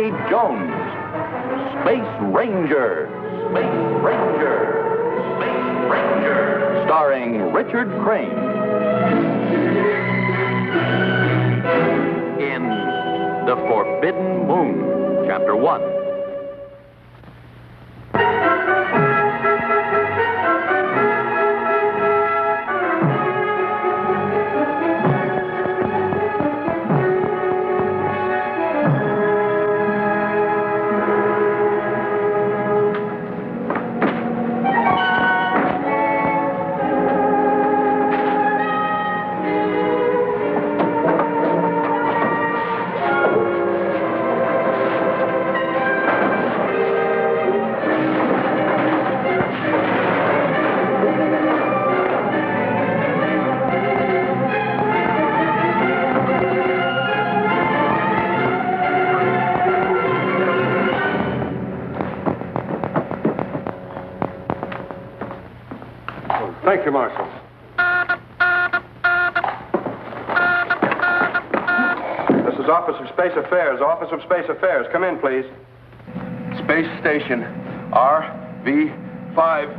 Rocky Jones. Space Ranger. Space Ranger. Space Ranger. Starring Richard Crane. In The Forbidden Moon, Chapter 1. Thank you, Marshal. This is Office of Space Affairs. Office of Space Affairs. Come in, please. Space Station RV-5.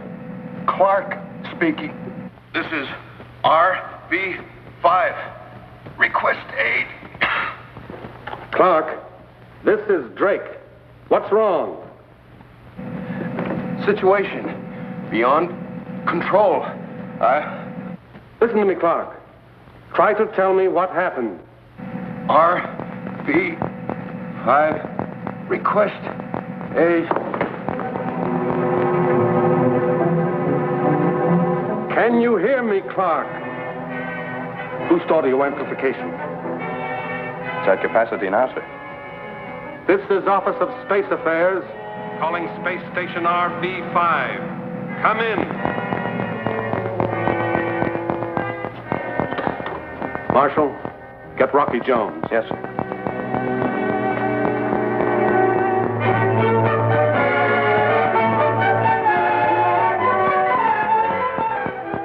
Clark speaking. This is RV-5. Request aid. Clark, this is Drake. What's wrong? Situation beyond control. Listen to me, Clark. Try to tell me what happened. RV-5. Request aid. Can you hear me, Clark? Who started your amplification? It's at capacity now, sir. This is Office of Space Affairs, calling Space Station RV-5. Come in. Marshal, get Rocky Jones. Yes, sir.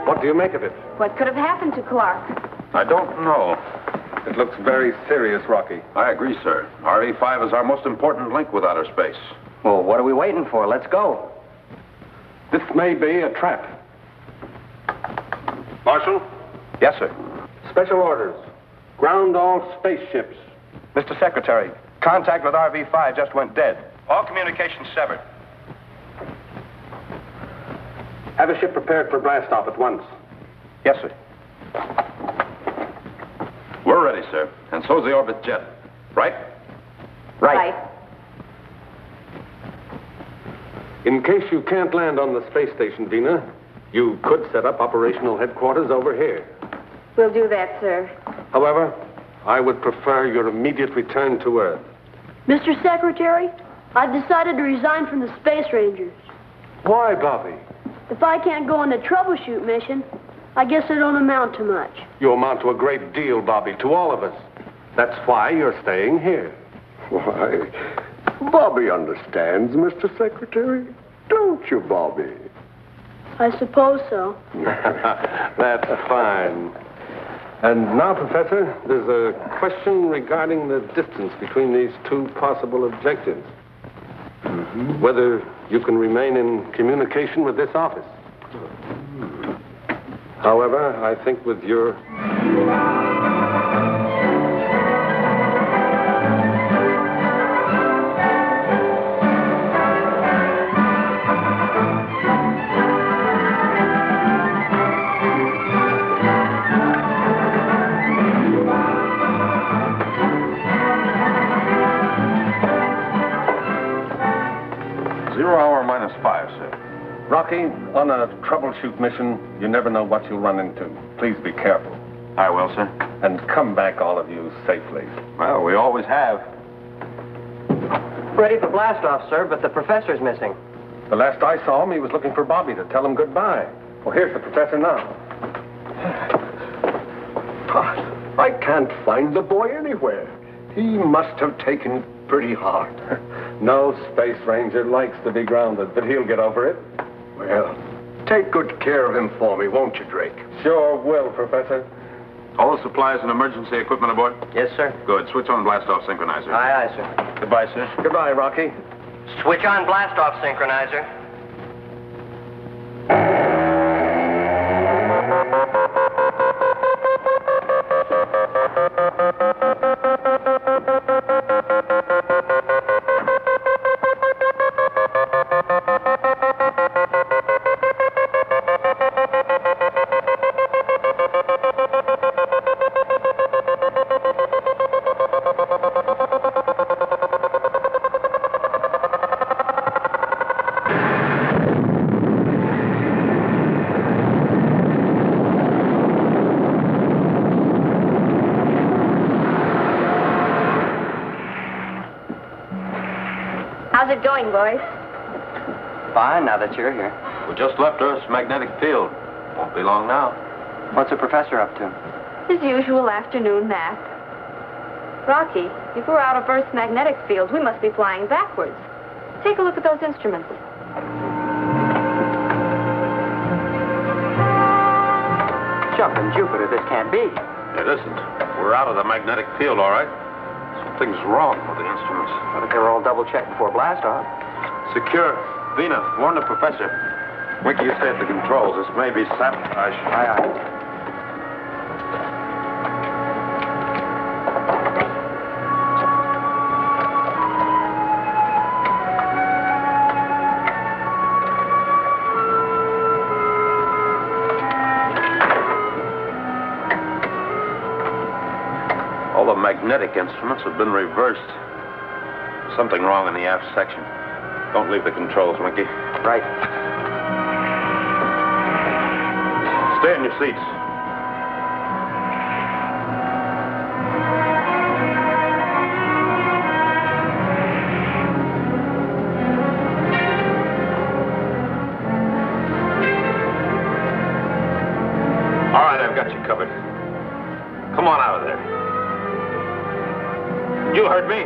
What do you make of it? What could have happened to Clark? I don't know. It looks very serious, Rocky. I agree, sir. RV-5 is our most important link with outer space. Well, what are we waiting for? Let's go. This may be a trap. Marshal? Yes, sir. Special orders. Ground all spaceships. Mr. Secretary, contact with RV-5 just went dead. All communications severed. Have a ship prepared for blast-off at once. Yes, sir. We're ready, sir. And so's the orbit jet. Right? Right. In case you can't land on the space station, Vena, you could set up operational headquarters over here. We'll do that, sir. However, I would prefer your immediate return to Earth. Mr. Secretary, I've decided to resign from the Space Rangers. Why, Bobby? If I can't go on a troubleshoot mission, I guess I don't amount to much. You amount to a great deal, Bobby, to all of us. That's why you're staying here. Why, Bobby understands, Mr. Secretary. Don't you, Bobby? I suppose so. That's fine. And now, Professor, there's a question regarding the distance between these two possible objectives. Mm-hmm. Whether you can remain in communication with this office. However, I think with your... -5, sir. Rocky, on a troubleshoot mission, you never know what you'll run into. Please be careful. I will, sir. And come back, all of you, safely. Well, we always have. Ready for blast-off, sir, but the professor's missing. The last I saw him, he was looking for Bobby to tell him goodbye. Well, here's the professor now. I can't find the boy anywhere. He must have taken it pretty hard. No space ranger likes to be grounded, but he'll get over it. Well, take good care of him for me, won't you, Drake? Sure will, Professor. All the supplies and emergency equipment aboard? Yes, sir. Good. Switch on blast-off synchronizer. Aye, aye, sir. Goodbye, sir. Goodbye, Rocky. Switch on blast-off synchronizer. How's it going, boys? Fine, now that you're here. We just left Earth's magnetic field. Won't be long now. What's the professor up to? His usual afternoon nap. Rocky, if we're out of Earth's magnetic field, we must be flying backwards. Take a look at those instruments. Jumping Jupiter, this can't be. It isn't. We're out of the magnetic field, all right. Something's wrong with the instruments. But they were all double-checked before blast-off. Secure. Vena, warn the professor. Winky, you stay at the controls. This may be sabotage. Aye, aye. All the magnetic instruments have been reversed. Something wrong in the aft section. Don't leave the controls, Winky. Right. Stay in your seats. All right, I've got you covered. Come on out of there. You heard me.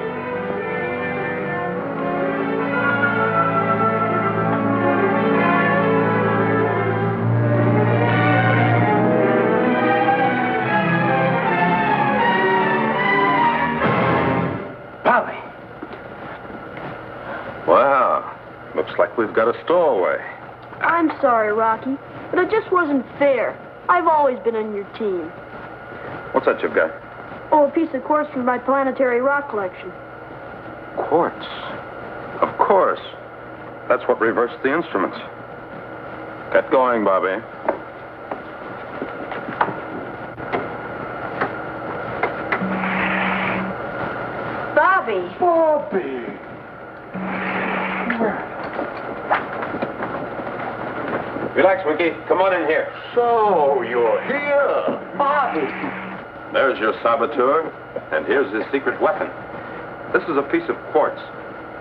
Bobby. Wow. Looks like we've got a stowaway. I'm sorry, Rocky, but it just wasn't fair. I've always been on your team. What's that you've got? Oh, a piece of quartz from my planetary rock collection. Quartz. Of course. That's what reversed the instruments. Get going, Bobby. Bobby! Bobby! Relax, Winky. Come on in here. So, you're here. Bobby! There's your saboteur, and here's his secret weapon. This is a piece of quartz.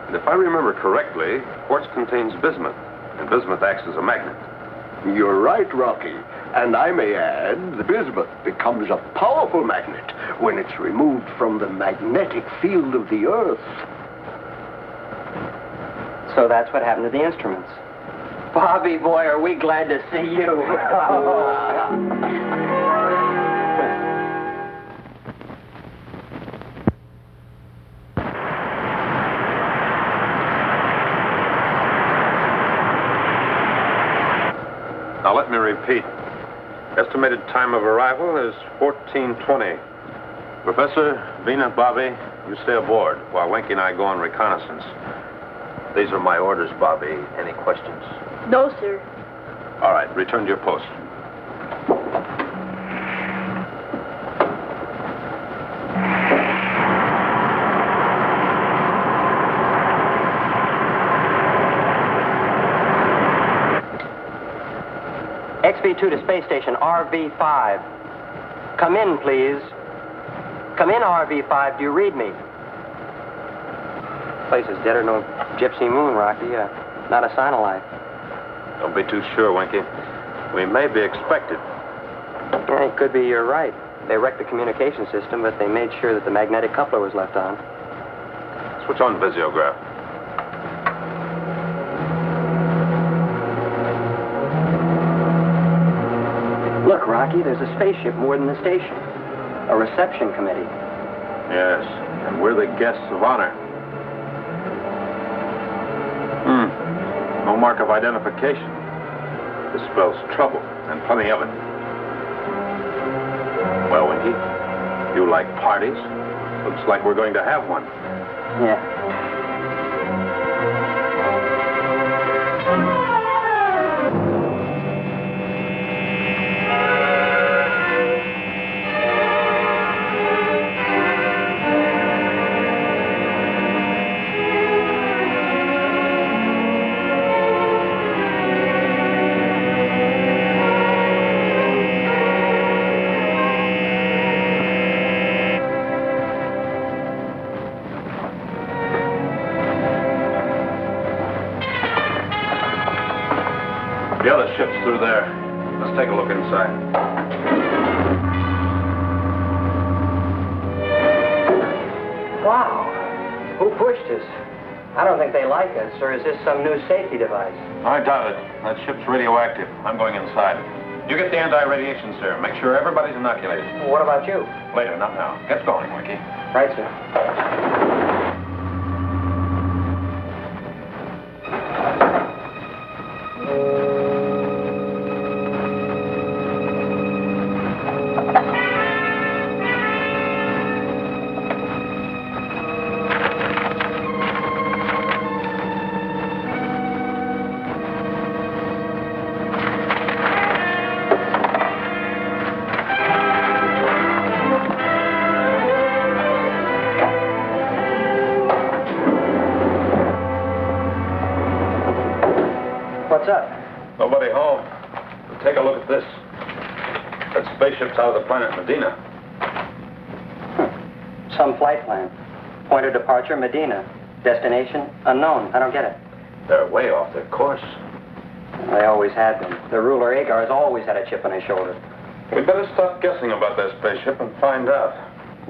And if I remember correctly, quartz contains bismuth, and bismuth acts as a magnet. You're right, Rocky. And I may add, the bismuth becomes a powerful magnet when it's removed from the magnetic field of the Earth. So that's what happened to the instruments. Bobby, boy, are we glad to see you. Now, let me repeat. Estimated time of arrival is 14:20. Professor, Vena, Bobby, you stay aboard while Winky and I go on reconnaissance. These are my orders, Bobby. Any questions? No, sir. All right, return to your post. XV2 to space station RV5. Come in, please. Come in, RV5. Do you read me? Place is dead or no gypsy moon, Rocky. Not a sign of life. Don't be too sure, Winky. We may be expected. Yeah, it could be you're right. They wrecked the communication system, but they made sure that the magnetic coupler was left on. Switch on visiograph. Look, Rocky, there's a spaceship moored in the station. A reception committee. Yes, and we're the guests of honor. No mark of identification. This spells trouble, and plenty of it. Well, Winky, you like parties? Looks like we're going to have one. Yeah. The other ship's through there. Let's take a look inside. Wow. Who pushed us? I don't think they like us, or is this some new safety device? I doubt it. That ship's radioactive. I'm going inside. You get the anti-radiation serum. Make sure everybody's inoculated. Well, what about you? Later, not now. Get going, Winky. Right, sir. What's up? Nobody home. Take a look at this. That spaceship's out of the planet Medina. Some flight plan. Point of departure, Medina. Destination, unknown. I don't get it. They're way off their course. They always have been. The ruler, Agar, has always had a chip on his shoulder. We better stop guessing about that spaceship and find out.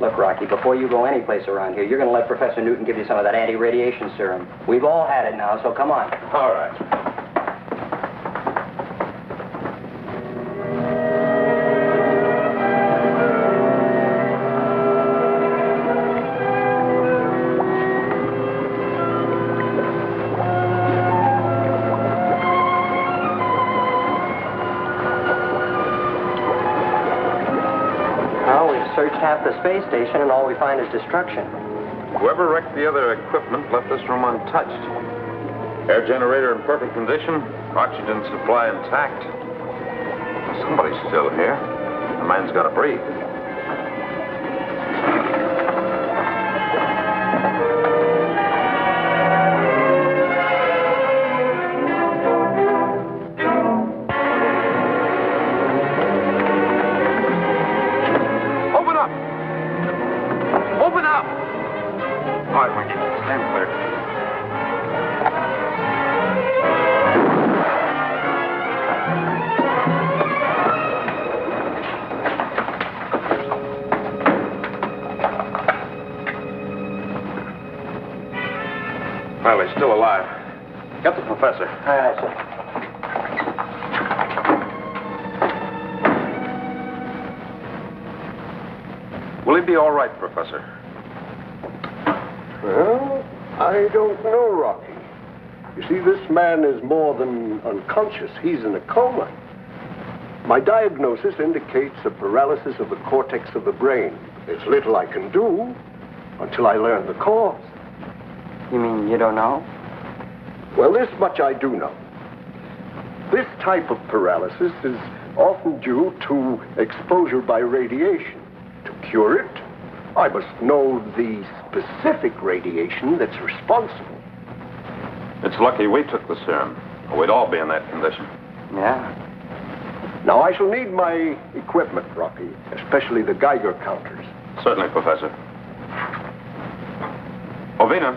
Look, Rocky, before you go anyplace around here, you're going to let Professor Newton give you some of that anti-radiation serum. We've all had it now, so come on. All right. Searched half the space station, and all we find is destruction. Whoever wrecked the other equipment left this room untouched. Air generator in perfect condition, oxygen supply intact. Somebody's still here. The man's got to breathe. Well, he's still alive. Get the professor. All right, sir. Will he be all right, Professor? Well, I don't know, Rocky. You see, this man is more than unconscious. He's in a coma. My diagnosis indicates a paralysis of the cortex of the brain. There's little I can do until I learn the cause. You mean you don't know? Well, this much I do know. This type of paralysis is often due to exposure by radiation. To cure it, I must know the specific radiation that's responsible. It's lucky we took the serum, or we'd all be in that condition. Yeah. Now, I shall need my equipment, Rocky, especially the Geiger counters. Certainly, Professor. Oh, Vena.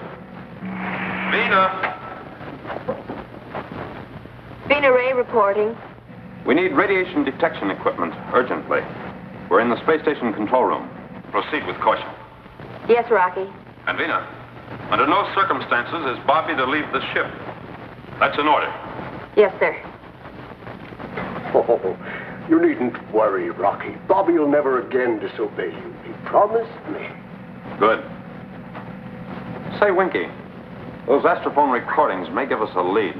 Vena! Vena Ray reporting. We need radiation detection equipment urgently. We're in the space station control room. Proceed with caution. Yes, Rocky. And Vena, under no circumstances is Bobby to leave the ship. That's an order. Yes, sir. Oh, You needn't worry, Rocky. Bobby will never again disobey you. He promised me. Good. Say, Winky, those astrophone recordings may give us a lead.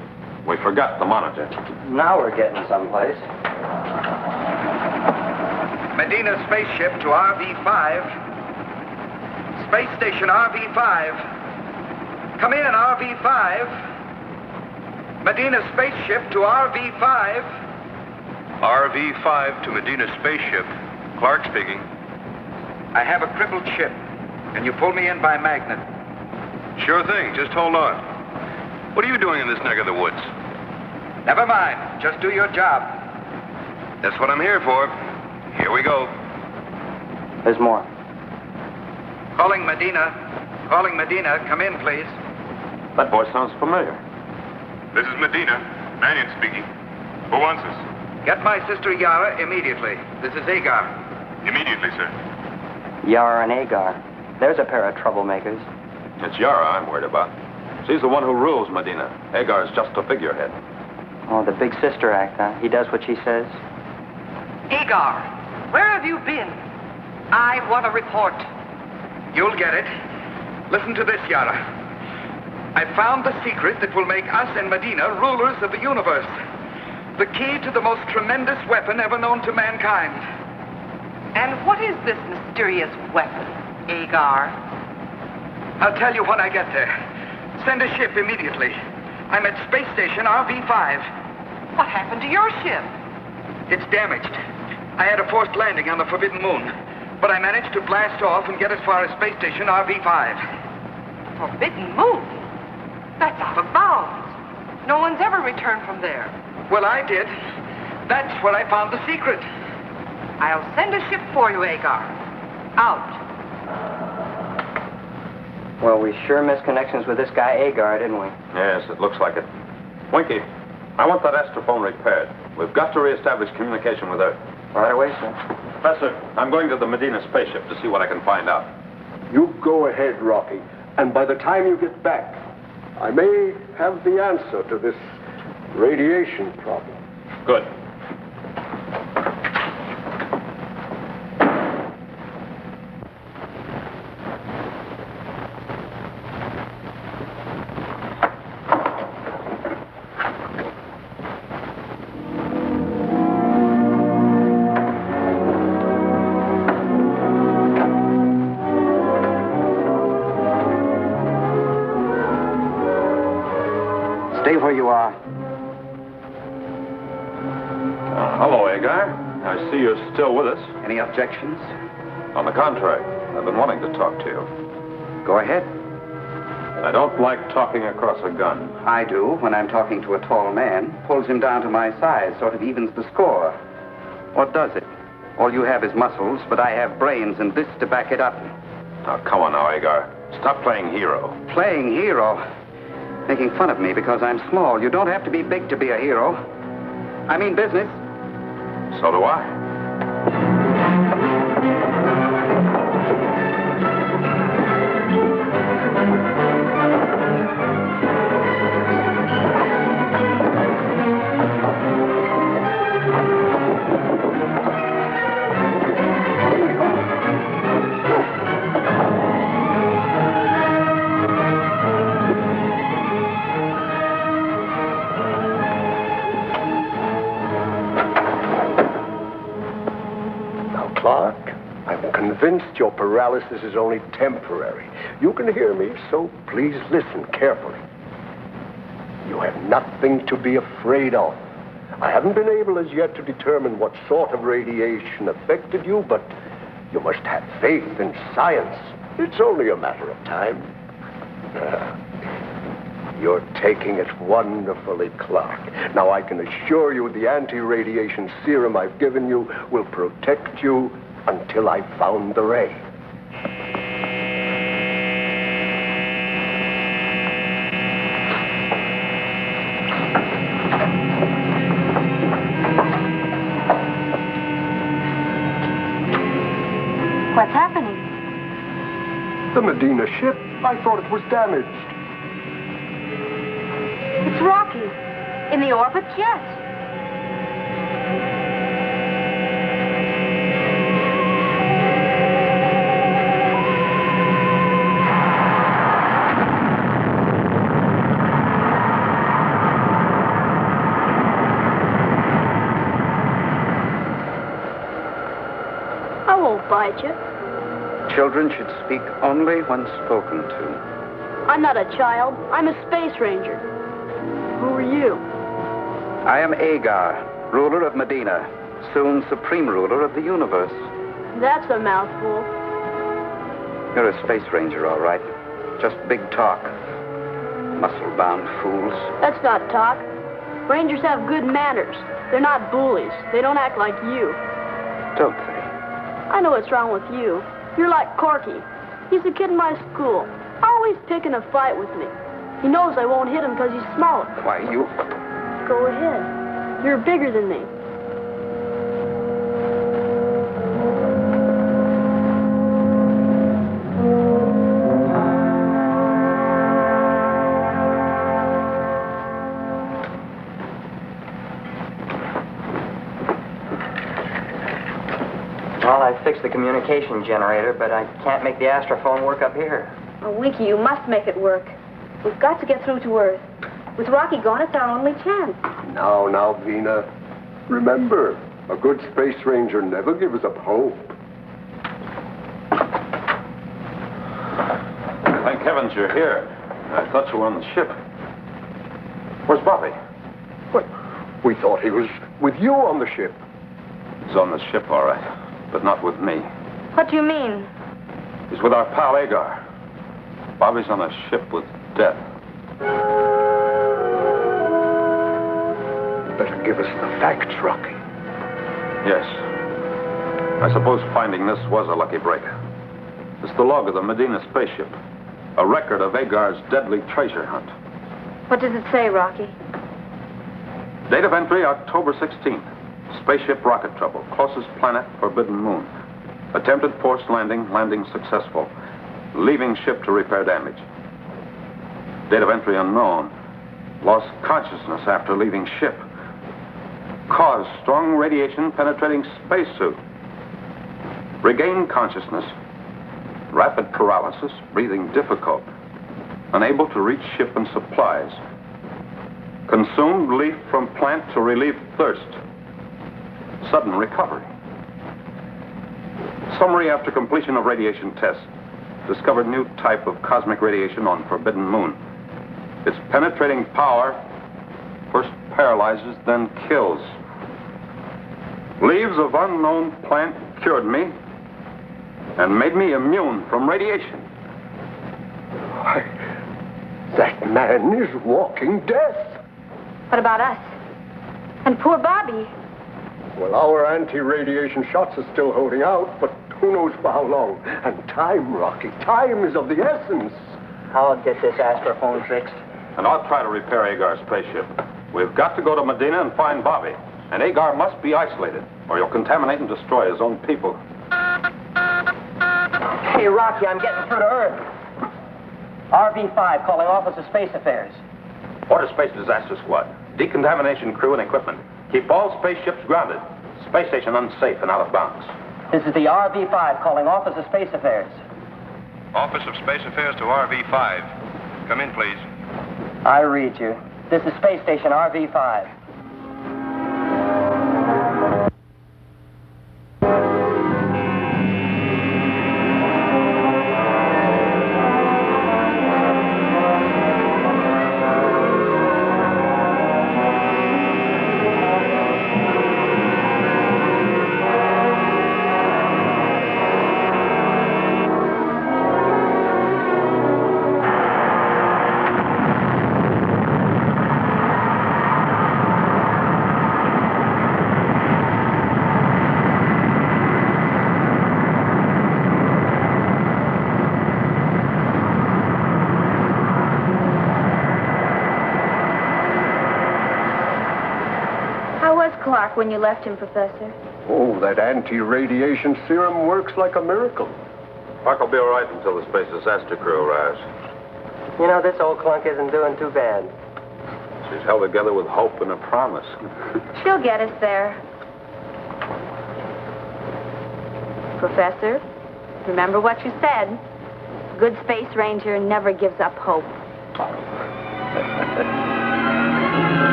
We forgot the monitor. Now we're getting someplace. Medina spaceship to RV5. Space station RV5. Come in, RV5. Medina spaceship to RV5. RV5 to Medina spaceship. Clark speaking. I have a crippled ship. Can you pull me in by magnet? Sure thing. Just hold on. What are you doing in this neck of the woods? Never mind. Just do your job. That's what I'm here for. Here we go. There's more. Calling Medina. Calling Medina. Come in, please. That voice sounds familiar. This is Medina. Mannion speaking. Who wants us? Get my sister Yarra immediately. This is Agar. Immediately, sir. Yarra and Agar. There's a pair of troublemakers. It's Yarra I'm worried about. She's the one who rules Medina. Agar's just a figurehead. Oh, the big sister act, huh? He does what she says. Agar, where have you been? I want a report. You'll get it. Listen to this, Yarra. I found the secret that will make us and Medina rulers of the universe. The key to the most tremendous weapon ever known to mankind. And what is this mysterious weapon, Agar? I'll tell you when I get there. Send a ship immediately. I'm at space station RV5. What happened to your ship? It's damaged. I had a forced landing on the Forbidden Moon, but I managed to blast off and get as far as space station RV5. Forbidden Moon? That's out of bounds. No one's ever returned from there. Well, I did. That's where I found the secret. I'll send a ship for you, Agar. Out. Well, we sure missed connections with this guy Agar, didn't we? Yes, it looks like it. Winky, I want that astrophone repaired. We've got to reestablish communication with Earth. Right away, sir. Professor, I'm going to the Medina spaceship to see what I can find out. You go ahead, Rocky. And by the time you get back, I may have the answer to this radiation problem. Good. Stay where you are. Hello, Agar. I see you're still with us. Any objections? On the contrary, I've been wanting to talk to you. Go ahead. I don't like talking across a gun. I do when I'm talking to a tall man. Pulls him down to my size, sort of evens the score. What does it? All you have is muscles, but I have brains and this to back it up. Now, come on now, Agar. Stop playing hero. Playing hero? Making fun of me because I'm small. You don't have to be big to be a hero. I mean business. So do I. Convinced your paralysis is only temporary. You can hear me, so please listen carefully. You have nothing to be afraid of. I haven't been able as yet to determine what sort of radiation affected you, but you must have faith in science. It's only a matter of time. You're taking it wonderfully, Clark. Now, I can assure you the anti-radiation serum I've given you will protect you until I found the ray. What's happening? The Medina ship. I thought it was damaged. It's Rocky. In the orbit jet. bite you. Children should speak only when spoken to. I'm not a child. I'm a space ranger. Who are you? I am Agar, ruler of Medina, soon supreme ruler of the universe. That's a mouthful. You're a space ranger, all right. Just big talk. Muscle-bound fools. That's not talk. Rangers have good manners. They're not bullies. They don't act like you. Don't they? I know what's wrong with you. You're like Corky. He's a kid in my school. Always picking a fight with me. He knows I won't hit him because he's smaller. Why, you... Go ahead. You're bigger than me. Well, I fixed the communication generator, but I can't make the astrophone work up here. Oh, Winky, you must make it work. We've got to get through to Earth. With Rocky gone, it's our only chance. Now, Vena. Remember, a good space ranger never gives up hope. Thank heavens you're here. I thought you were on the ship. Where's Bobby? What? We thought he was with you on the ship. He's on the ship, all right, but not with me. What do you mean? He's with our pal Agar. Bobby's on a ship with death. Better give us the facts, Rocky. Yes. I suppose finding this was a lucky break. It's the log of the Medina spaceship. A record of Agar's deadly treasure hunt. What does it say, Rocky? Date of entry, October 16th. Spaceship rocket trouble. Closest planet, Forbidden Moon. Attempted forced landing. Landing successful. Leaving ship to repair damage. Date of entry unknown. Lost consciousness after leaving ship. Cause strong radiation penetrating spacesuit. Regained consciousness. Rapid paralysis. Breathing difficult. Unable to reach ship and supplies. Consumed leaf from plant to relieve thirst. Sudden recovery. Summary after completion of radiation tests. Discovered new type of cosmic radiation on Forbidden Moon. Its penetrating power first paralyzes, then kills. Leaves of unknown plant cured me and made me immune from radiation. Why, that man is walking death. What about us? And poor Bobby. Well, our anti-radiation shots are still holding out, but who knows for how long. And time, Rocky, time is of the essence. I'll get this astrophone fixed. And I'll try to repair Agar's spaceship. We've got to go to Medina and find Bobby. And Agar must be isolated, or he'll contaminate and destroy his own people. Hey, Rocky, I'm getting through to Earth. RV-5 calling Office of Space Affairs. Order Space Disaster Squad. Decontamination crew and equipment. Keep all spaceships grounded. Space station unsafe and out of bounds. This is the RV-5 calling Office of Space Affairs. Office of Space Affairs to RV-5. Come in, please. I read you. This is Space Station RV-5. Clark when you left him, Professor? Oh, that anti-radiation serum works like a miracle. Clark will be all right until the space disaster crew arrives. You know, this old clunk isn't doing too bad. She's held together with hope and a promise. She'll get us there. Professor, remember what you said. Good space ranger never gives up hope.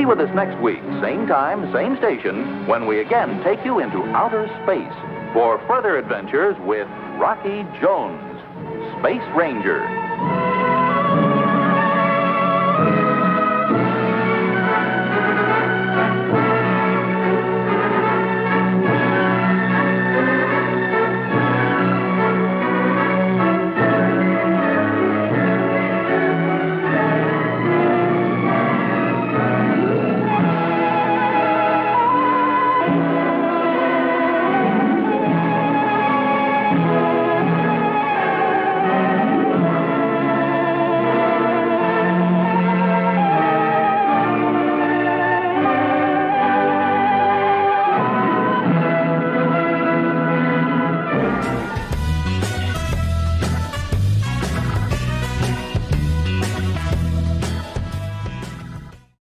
Be with us next week, same time, same station, when we again take you into outer space for further adventures with Rocky Jones, Space Ranger.